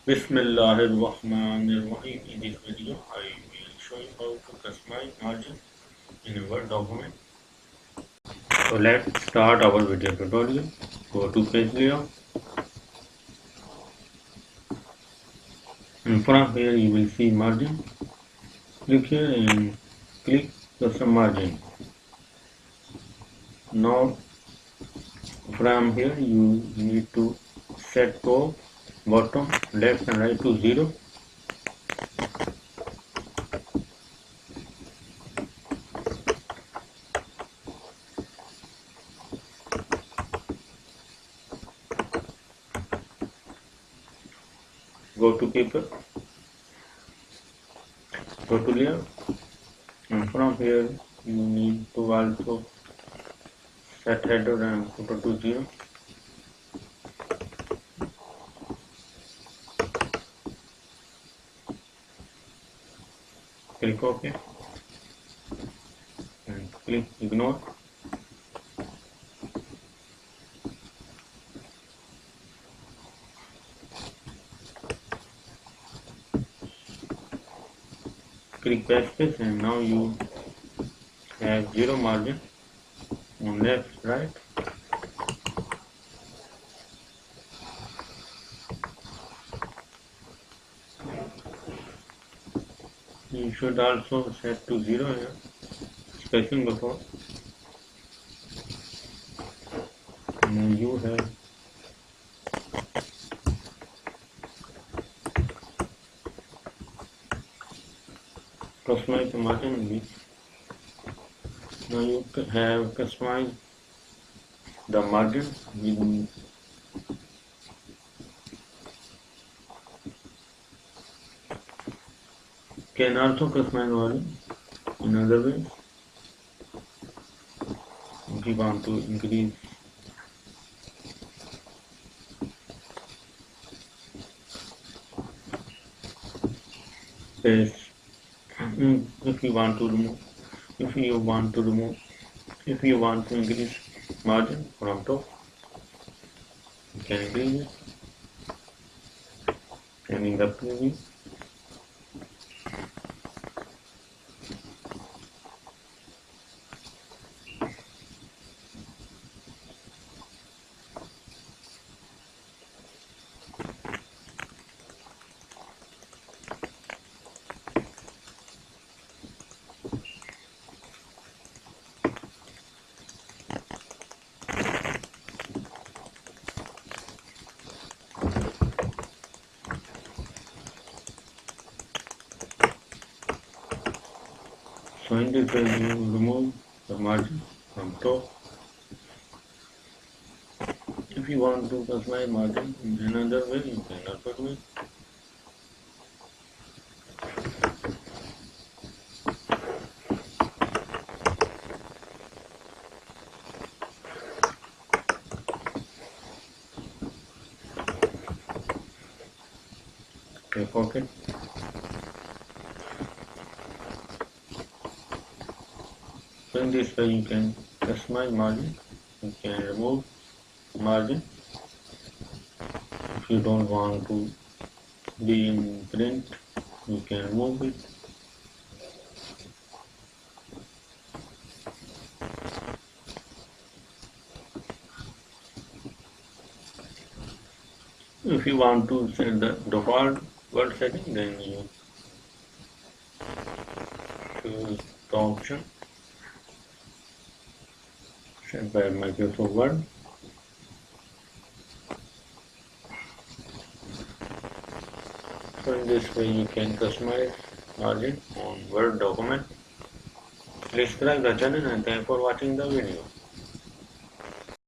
Bismillahirrahmanirrahim. In this video, I will show you how to customize margin in a Word document. So let's start our video tutorial. Go to page layout. And from here you will see margin. Click here and click custom margin. Now from here you need to set top, bottom, left and right to 0. Go to paper, go to layer, and from here you need to also set header and footer to 0. Click OK and click ignore. Click backspace and now you have 0 margin on left, right. You should also set to 0 here, spacing before. And you have customized the margin. Now you have customized the margin with can also customize margin in other ways. If you want to increase space, if you want to increase margin from top, you can increase it. And in the preview, so in this way you remove the margin from top. If you want to customize margin in another way, you can also do it. Click OK. So in this way you can customize margin. You can remove margin if you don't want to be in print. You can remove it. If you want to set the default word setting, then you choose the option set by Microsoft Word. So in this way you can customize margin on Word document. Please subscribe the channel and thanks for watching the video.